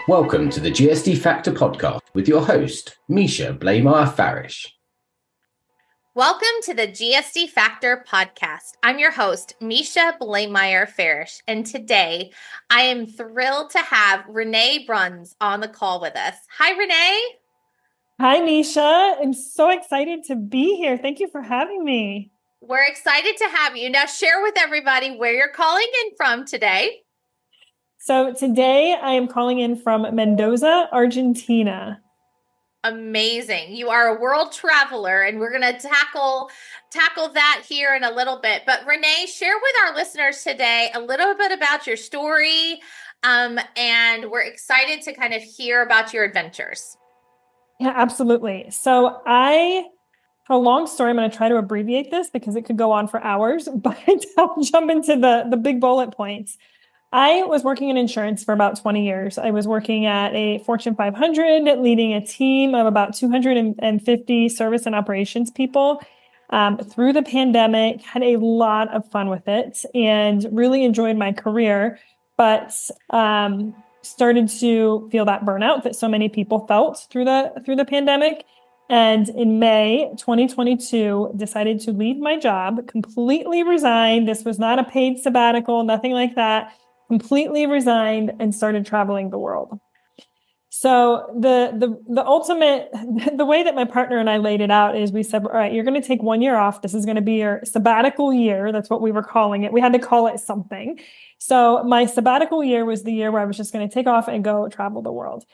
Welcome to the GSD Factor podcast with your host, Misha Blaymire-Farish. Welcome to the GSD Factor podcast. I'm your host, Misha Blaymire-Farish, and today I am thrilled to have Renee Bruns on the call with us. Hi, Renee. Hi, Misha. I'm so excited to be here. Thank you for having me. We're excited to have you. Now share with everybody where you're calling in from today. So today I am calling in from Mendoza, Argentina. Amazing. You are a world traveler, and we're going to tackle that here in a little bit. But Renee, share with our listeners today a little bit about your story, and we're excited to kind of hear about your adventures. Yeah, absolutely. So I have a long story. I'm going to try to abbreviate this because it could go on for hours, but I'll jump into the big bullet points. I was working in insurance for about 20 years. I was working at a Fortune 500, leading a team of about 250 service and operations people. Through the pandemic, had a lot of fun with it and really enjoyed my career, but started to feel that burnout that so many people felt through the pandemic. And in May 2022, decided to leave my job, completely resigned. This was not a paid sabbatical, nothing like that. Completely resigned and started traveling the world. So the ultimate, the way that my partner and I laid it out is we said, all right, you're going to take 1 year off. This is going to be your sabbatical year. That's what we were calling it. We had to call it something. So my sabbatical year was the year where I was just going to take off and go travel the world.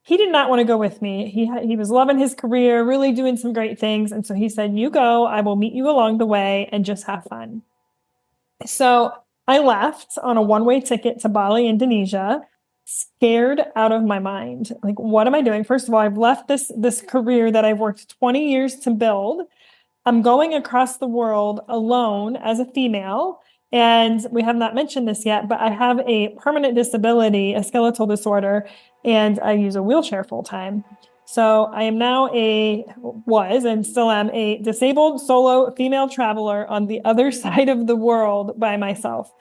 He did not want to go with me. He was loving his career, really doing some great things. And so he said, you go, I will meet you along the way and just have fun. So I left on a one-way ticket to Bali, Indonesia, scared out of my mind. Like, what am I doing? First of all, I've left this career that I've worked 20 years to build. I'm going across the world alone as a female. And we have not mentioned this yet, but I have a permanent disability, a skeletal disorder, and I use a wheelchair full time. So I am now and still am a disabled solo female traveler on the other side of the world by myself.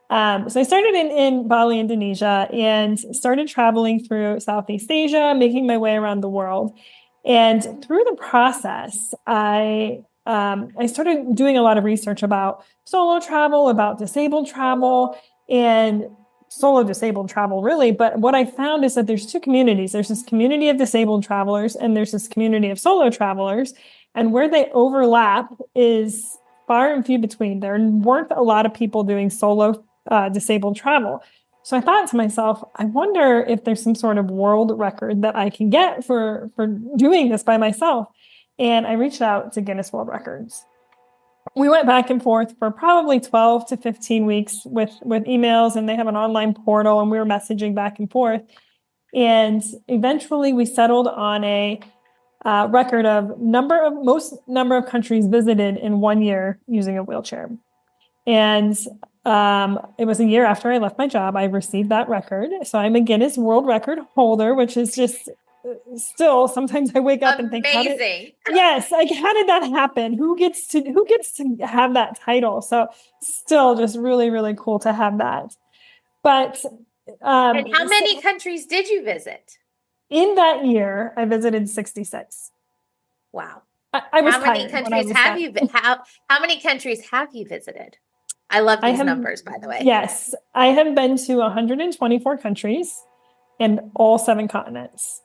So I started in Bali, Indonesia, and started traveling through Southeast Asia, making my way around the world. And through the process, I started doing a lot of research about solo travel, about disabled travel, and solo disabled travel, really. But what I found is that there's two communities. There's this community of disabled travelers, and there's this community of solo travelers. And where they overlap is far and few between. There weren't a lot of people doing solo disabled travel. So I thought to myself, I wonder if there's some sort of world record that I can get for doing this by myself. And I reached out to Guinness World Records. We went back and forth for probably 12 to 15 weeks with emails, and they have an online portal, and we were messaging back and forth. And eventually we settled on a record of most number of countries visited in 1 year using a wheelchair. And it was a year after I left my job, I received that record. So I'm a Guinness World Record Holder, which is just still, sometimes I wake up and think, amazing. Yes, like, how did that happen? Who gets to have that title? So still just really, really cool to have that. But and how many countries did you visit? In that year, I visited 66. Wow. I was how many countries have you how many countries have you visited? I love these numbers, by the way. Yes, I have been to 124 countries and all 7 continents.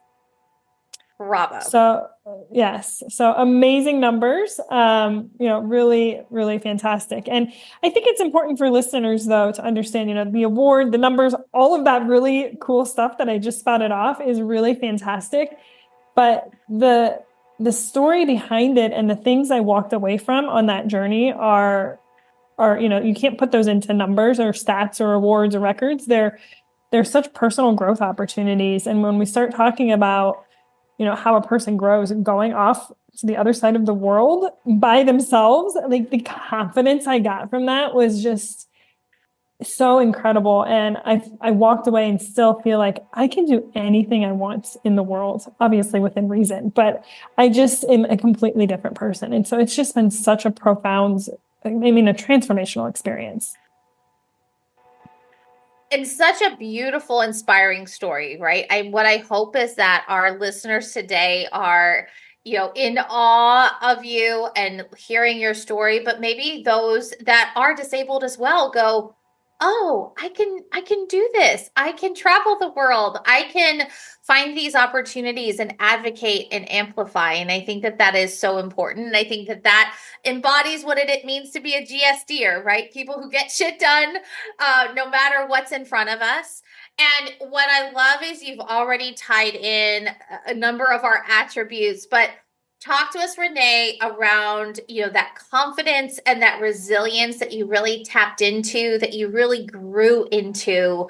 Bravo. So yes, so amazing numbers, really, really fantastic. And I think it's important for listeners, though, to understand, the award, the numbers, all of that really cool stuff that I just spouted off is really fantastic. But the story behind it and the things I walked away from on that journey are, you can't put those into numbers or stats or awards or records. They're such personal growth opportunities. And when we start talking about how a person grows and going off to the other side of the world by themselves, like, the confidence I got from that was just so incredible. And I walked away and still feel like I can do anything I want in the world, obviously within reason, but I just am a completely different person. And so it's just been such a profound, a transformational experience. And such a beautiful, inspiring story, right? What I hope is that our listeners today are, in awe of you and hearing your story, but maybe those that are disabled as well go, oh, I can do this. I can travel the world. I can find these opportunities and advocate and amplify. And I think that that is so important. And I think that that embodies what it means to be a GSDer, right? People who get shit done, no matter what's in front of us. And what I love is you've already tied in a number of our attributes, but talk to us, Renee, around, that confidence and that resilience that you really tapped into, that you really grew into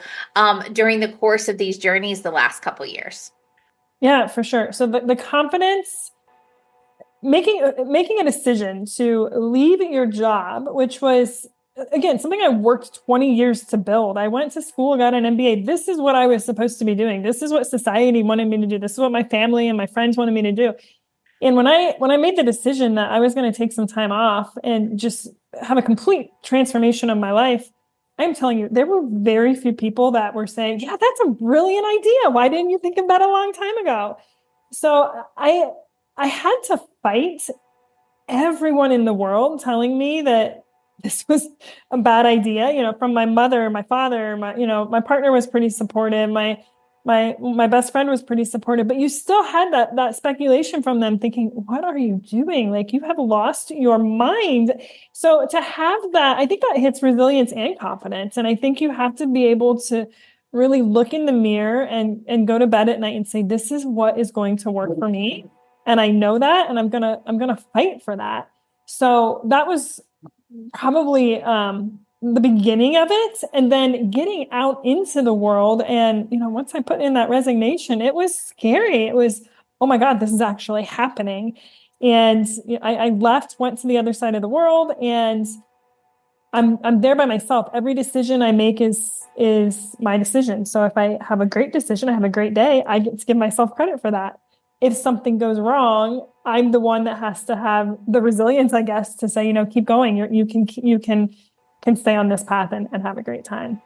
during the course of these journeys the last couple of years. Yeah, for sure. So the confidence, making a decision to leave your job, which was, again, something I worked 20 years to build. I went to school, got an MBA. This is what I was supposed to be doing. This is what society wanted me to do. This is what my family and my friends wanted me to do. And when I made the decision that I was going to take some time off and just have a complete transformation of my life, I'm telling you, there were very few people that were saying, yeah, that's a brilliant idea. Why didn't you think of that a long time ago? So I had to fight everyone in the world telling me that this was a bad idea, from my mother, my father, my partner was pretty supportive. My best friend was pretty supportive, but you still had that speculation from them thinking, what are you doing? Like, you have lost your mind. So to have that, I think that hits resilience and confidence. And I think you have to be able to really look in the mirror and go to bed at night and say, this is what is going to work for me. And I know that, and I'm going to fight for that. So that was probably, the beginning of it, and then getting out into the world. And, once I put in that resignation, it was scary. It was, oh my God, this is actually happening. And I left, went to the other side of the world, and I'm there by myself. Every decision I make is my decision. So if I have a great decision, I have a great day, I get to give myself credit for that. If something goes wrong, I'm the one that has to have the resilience, I guess, to say, keep going. You can stay on this path and have a great time.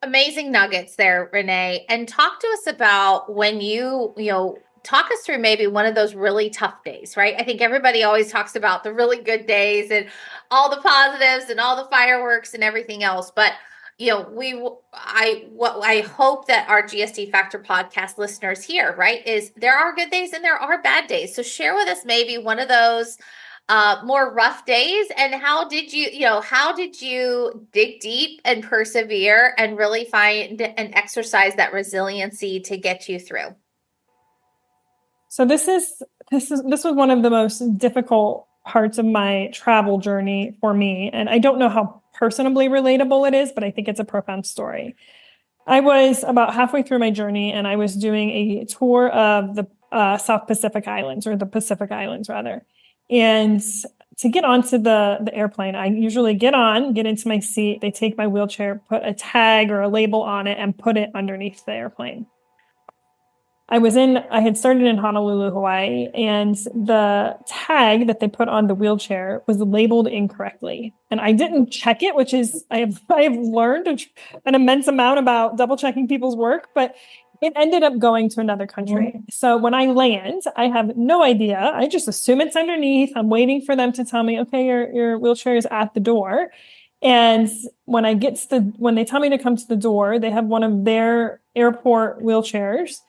Amazing nuggets there, Renee. And talk to us about when talk us through maybe one of those really tough days, right? I think everybody always talks about the really good days and all the positives and all the fireworks and everything else. But, I hope that our GSD Factor podcast listeners hear, right, is there are good days and there are bad days. So share with us maybe one of those more rough days, and how did you dig deep and persevere and really find and exercise that resiliency to get you through? So this was one of the most difficult parts of my travel journey for me. And I don't know how personally relatable it is, but I think it's a profound story. I was about halfway through my journey, and I was doing a tour of the South Pacific Islands, or the Pacific Islands rather. And to get onto the airplane, I usually get into my seat. They take my wheelchair, put a tag or a label on it, and put it underneath the airplane. I had started in Honolulu, Hawaii, and the tag that they put on the wheelchair was labeled incorrectly. And I didn't check it, which is, I have learned an immense amount about double checking people's work, but it ended up going to another country. So when I land, I have no idea. I just assume it's underneath. I'm waiting for them to tell me, okay, your wheelchair is at the door. And when they tell me to come to the door, they have one of their airport wheelchairs,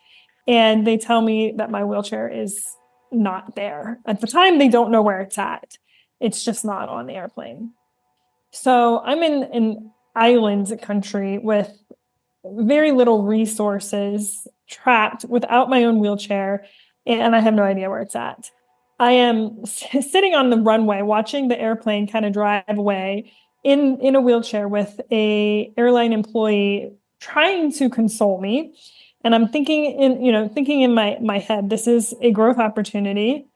and they tell me that my wheelchair is not there. At the time, they don't know where it's at. It's just not on the airplane. So I'm in an island country with very little resources, trapped without my own wheelchair, and I have no idea where it's at. I am sitting on the runway watching the airplane kind of drive away in a wheelchair with a airline employee trying to console me. And I'm thinking in my head, this is a growth opportunity.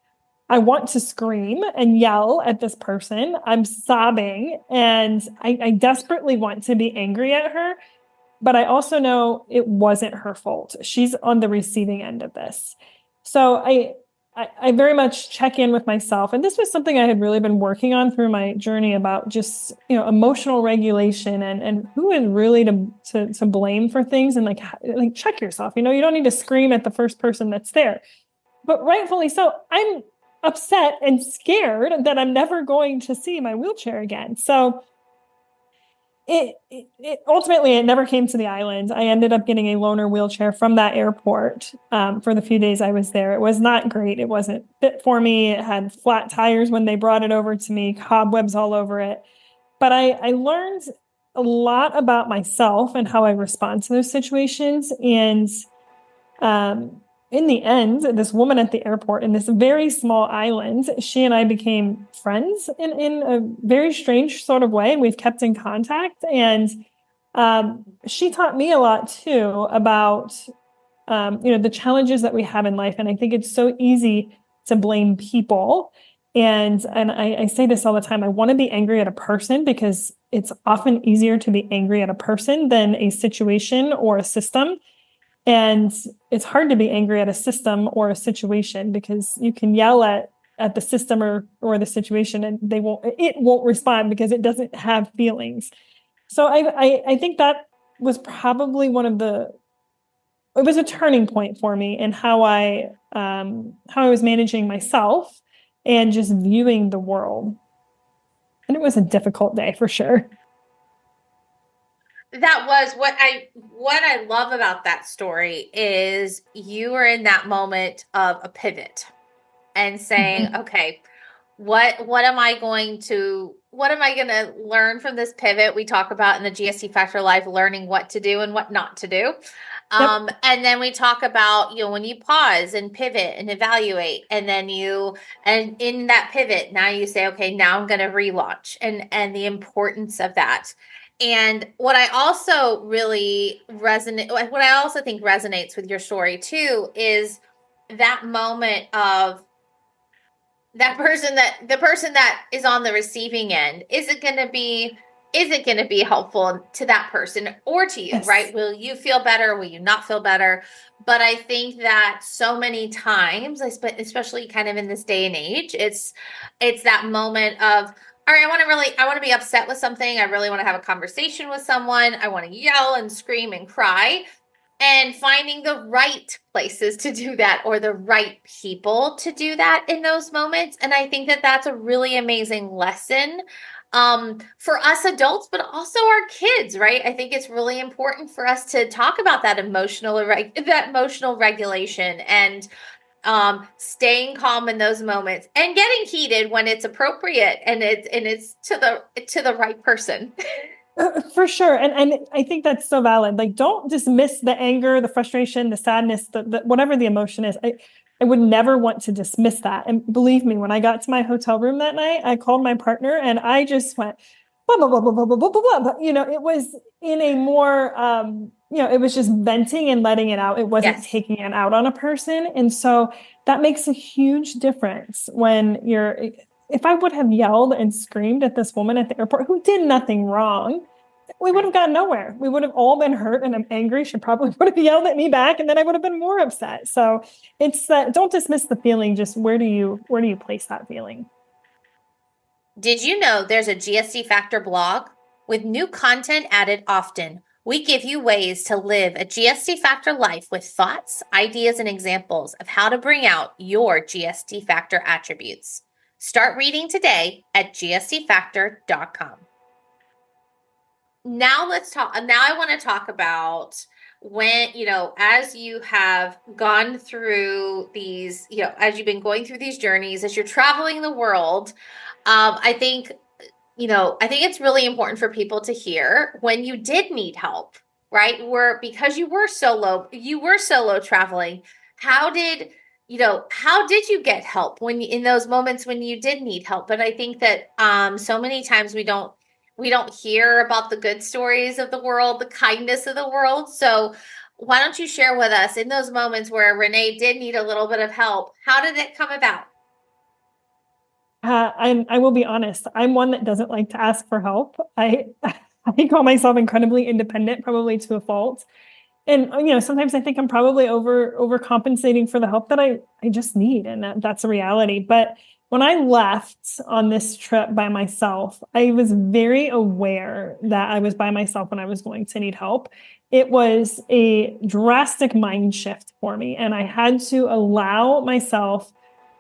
I want to scream and yell at this person. I'm sobbing, and I desperately want to be angry at her. But I also know it wasn't her fault. She's on the receiving end of this. So I very much check in with myself. And this was something I had really been working on through my journey about just, emotional regulation and who is really to blame for things, and like check yourself. You don't need to scream at the first person that's there, but rightfully so. I'm upset and scared that I'm never going to see my wheelchair again. So it ultimately, it never came to the island. I ended up getting a loaner wheelchair from that airport for the few days I was there. It was not great. It wasn't fit for me. It had flat tires when they brought it over to me, cobwebs all over it. But I learned a lot about myself and how I respond to those situations. And in the end, this woman at the airport in this very small island, she and I became friends in a very strange sort of way. And we've kept in contact. And she taught me a lot too about, the challenges that we have in life. And I think it's so easy to blame people. And I say this all the time. I want to be angry at a person because it's often easier to be angry at a person than a situation or a system. And it's hard to be angry at a system or a situation because you can yell at the system or the situation and it won't respond because it doesn't have feelings. So I think that was probably it was a turning point for me in how I was managing myself and just viewing the world. And it was a difficult day for sure. That was what I love about that story is you were in that moment of a pivot and saying, okay, what am I going to learn from this pivot? We talk about in the GSD Factor Life, learning what to do and what not to do. Yep. And then we talk about, when you pause and pivot and evaluate, and then and in that pivot, now you say, okay, now I'm going to relaunch and the importance of that. And what I also think resonates with your story too, is that moment of the person that is on the receiving end. Is it going to be helpful to that person or to you, yes. Right? Will you feel better? Will you not feel better? But I think that so many times, especially kind of in this day and age, it's that moment of, all right, I want to be upset with something. I really want to have a conversation with someone. I want to yell and scream and cry, and finding the right places to do that or the right people to do that in those moments. And I think that that's a really amazing lesson for us adults, but also our kids, right? I think it's really important for us to talk about that emotional regulation and staying calm in those moments and getting heated when it's appropriate and it's to the right person. For sure. And I think that's so valid. Like, don't dismiss the anger, the frustration, the sadness, the whatever the emotion is. I would never want to dismiss that. And believe me, when I got to my hotel room that night, I called my partner and I just went, blah, blah, blah, blah, blah, blah, blah, blah, blah. It was in a more, it was just venting and letting it out. It wasn't yes. taking it out on a person. And so that makes a huge difference when if I would have yelled and screamed at this woman at the airport who did nothing wrong, we would have gotten nowhere. We would have all been hurt and I'm angry. She probably would have yelled at me back and then I would have been more upset. So it's that, don't dismiss the feeling. Just where do you place that feeling? Did you know there's a GSD Factor blog with new content added often? We give you ways to live a GSD Factor life with thoughts, ideas, and examples of how to bring out your GSD Factor attributes. Start reading today at gsdfactor.com. Now I want to talk about when, as you have gone through these, as you've been going through these journeys, as you're traveling the world, I think it's really important for people to hear when you did need help, right? Because you were solo traveling. How did you get help in those moments when you did need help? And I think that so many times we don't hear about the good stories of the world, the kindness of the world. So why don't you share with us in those moments where Renee did need a little bit of help? How did it come about? I will be honest. I'm one that doesn't like to ask for help. I call myself incredibly independent, probably to a fault. And, sometimes I think I'm probably overcompensating for the help that I just need. And that's a reality. But when I left on this trip by myself, I was very aware that I was by myself when I was going to need help. It was a drastic mind shift for me. And I had to allow myself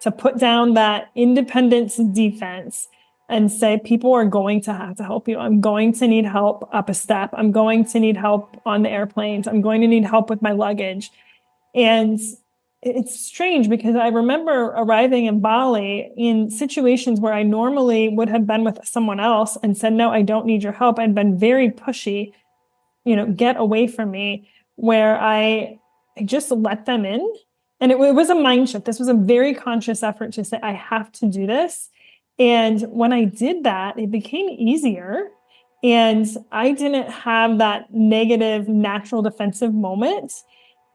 to put down that independence defense and say, people are going to have to help you. I'm going to need help up a step. I'm going to need help on the airplanes. I'm going to need help with my luggage. And it's strange because I remember arriving in Bali in situations where I normally would have been with someone else and said, no, I don't need your help. I'd been very pushy, get away from me, where I just let them in. And it was a mind shift. This was a very conscious effort to say, I have to do this. And when I did that, it became easier. And I didn't have that negative natural defensive moment.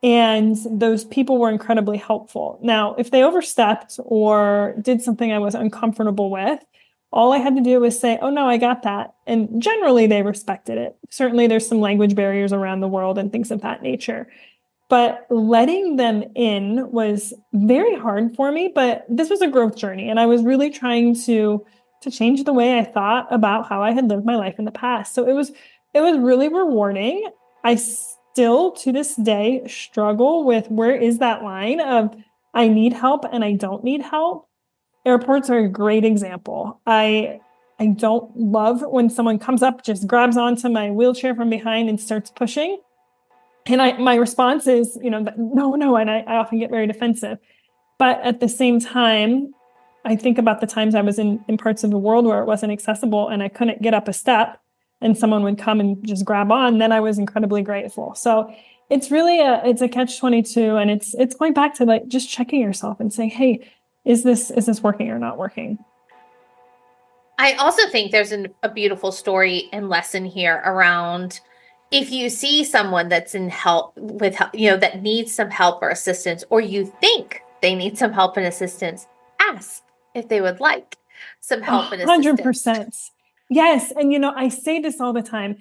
And those people were incredibly helpful. Now, if they overstepped or did something I was uncomfortable with, all I had to do was say, oh, no, I got that. And generally, they respected it. Certainly, there's some language barriers around the world and things of that nature. But letting them in was very hard for me. But this was a growth journey. And I was really trying to change the way I thought about how I had lived my life in the past. So it was really rewarding. I still, to this day, struggle with where is that line of I need help and I don't need help. Airports are a great example. I don't love when someone comes up, just grabs onto my wheelchair from behind and starts pushing. And my response is, no, and I often get very defensive. But at the same time, I think about the times I was in parts of the world where it wasn't accessible and I couldn't get up a step and someone would come and just grab on, then I was incredibly grateful. So it's really it's a catch-22, and it's going back to like just checking yourself and saying, hey, is this working or not working? I also think there's a beautiful story and lesson here around if you see someone that's in help with, that needs some help or assistance, or you think they need some help and assistance, ask if they would like some help and assistance. 100%. Yes. And, I say this all the time,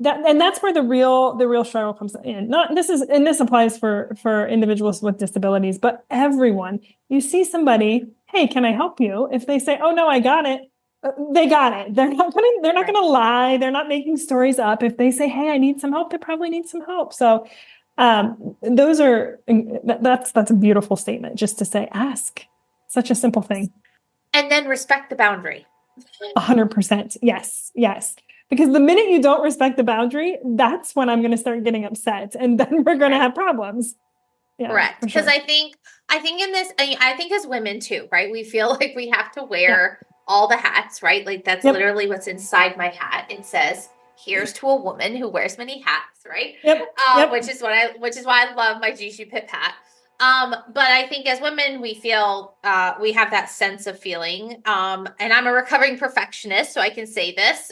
and that's where the real struggle comes in. This applies for individuals with disabilities, but everyone. You see somebody, hey, can I help you? If they say, oh no, I got it. They got it. They're not going to lie. They're not making stories up. If they say, hey, I need some help, they probably need some help. So that's a beautiful statement, just to say, ask. Such a simple thing. And then respect the boundary. 100%. Yes. Because the minute you don't respect the boundary, that's when I'm going to start getting upset, and then we're going to have problems. Yeah, correct. Because sure. I think in this, I think as women too, right? We feel like we have to wear all the hats, right? Like that's literally what's inside my hat. It says, here's to a woman who wears many hats, right? Which is why I love my Jishu Pip hat. But I think as women, we feel, we have that sense of feeling, and I'm a recovering perfectionist, so I can say this,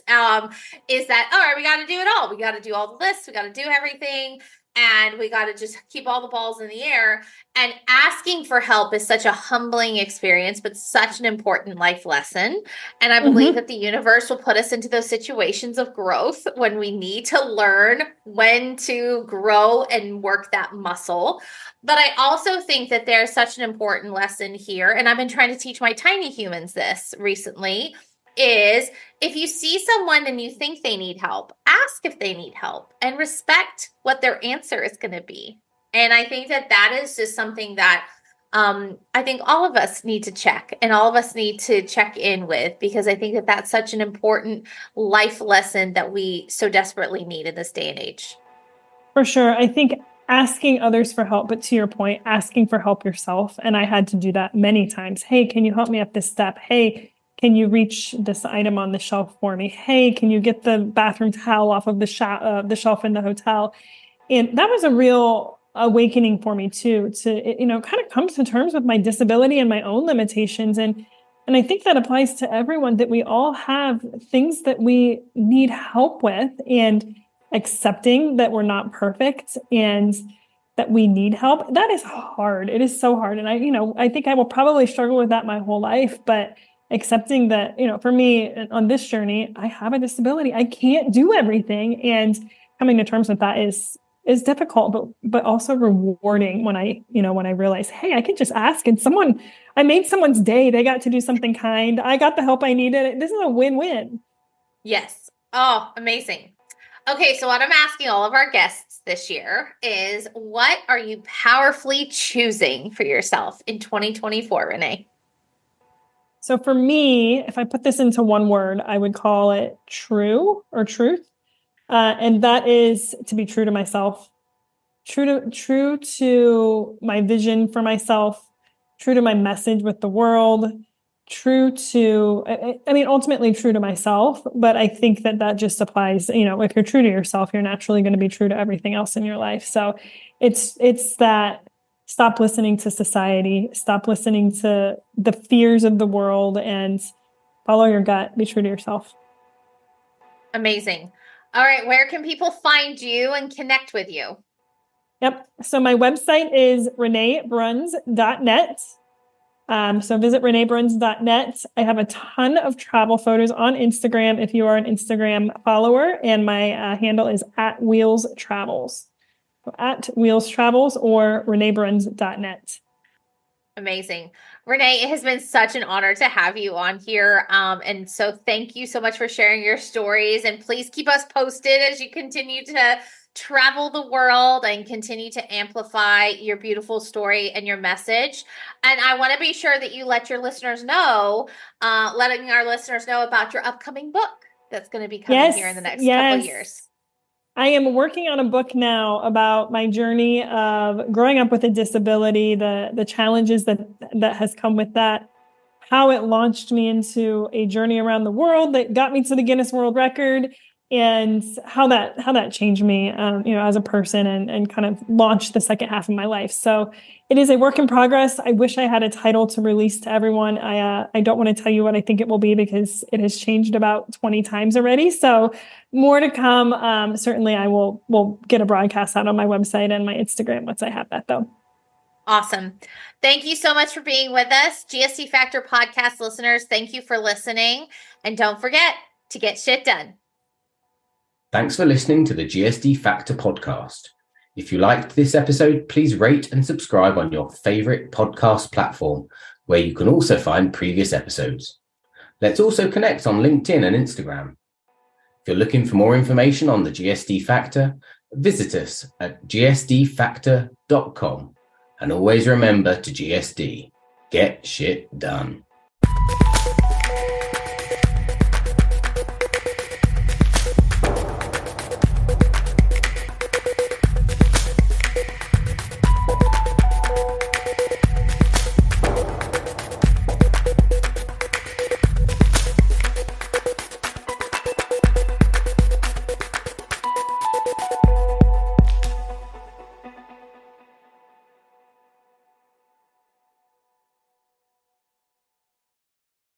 is that, all right, we got to do it all. We got to do all the lists. We got to do everything. And we got to just keep all the balls in the air. And asking for help is such a humbling experience, but such an important life lesson. And I believe that the universe will put us into those situations of growth when we need to learn when to grow and work that muscle. But I also think that there's such an important lesson here. And I've been trying to teach my tiny humans this recently, is if you see someone and you think they need help, ask if they need help and respect what their answer is going to be. And I think that is just something that I think all of us need to check, and all of us need to check in with, because I think that that's such an important life lesson that we so desperately need in this day and age. For sure. I think asking others for help, but to your point, asking for help yourself. And I had to do that many times. Hey, can you help me up this step? Hey, can you reach this item on the shelf for me? Hey, can you get the bathroom towel off of the shelf in the hotel? And that was a real awakening for me too, to, kind of come to terms with my disability and my own limitations. And I think that applies to everyone, that we all have things that we need help with, and accepting that we're not perfect and that we need help. That is hard. It is so hard. And I think I will probably struggle with that my whole life, but accepting that, for me on this journey, I have a disability. I can't do everything. And coming to terms with that is is difficult, but also rewarding when I realize, hey, I could just ask and I made someone's day. They got to do something kind. I got the help I needed. This is a win-win. Yes. Oh, amazing. Okay, so what I'm asking all of our guests this year is, what are you powerfully choosing for yourself in 2024, Renee? So for me, if I put this into one word, I would call it true or truth. And that is to be true to myself, true to my vision for myself, true to my message with the world, true to, ultimately true to myself. But I think that just applies, if you're true to yourself, you're naturally going to be true to everything else in your life. So it's that stop listening to society, stop listening to the fears of the world, and follow your gut, be true to yourself. Amazing. All right. Where can people find you and connect with you? Yep. So my website is reneebruns.net. So visit reneebruns.net. I have a ton of travel photos on Instagram if you are an Instagram follower, and my handle is @wheelstravels. So @wheelstravels or reneebruns.net. Amazing. Renee, it has been such an honor to have you on here. And so thank you so much for sharing your stories, and please keep us posted as you continue to travel the world and continue to amplify your beautiful story and your message. And I want to be sure that you let your listeners know, letting our listeners know about your upcoming book that's going to be coming here in the next couple of years. I am working on a book now about my journey of growing up with a disability, the challenges that has come with that, how it launched me into a journey around the world that got me to the Guinness World Record, and how that changed me, as a person, and kind of launched the second half of my life. So it is a work in progress. I wish I had a title to release to everyone. I don't want to tell you what I think it will be, because it has changed about 20 times already. So more to come. Certainly I will get a broadcast out on my website and my Instagram once I have that, though. Awesome. Thank you so much for being with us. GSD Factor podcast listeners, thank you for listening. And don't forget to get shit done. Thanks for listening to the GSD Factor podcast. If you liked this episode, please rate and subscribe on your favorite podcast platform, where you can also find previous episodes. Let's also connect on LinkedIn and Instagram. If you're looking for more information on the GSD Factor, visit us at gsdfactor.com. And always remember to GSD, get shit done.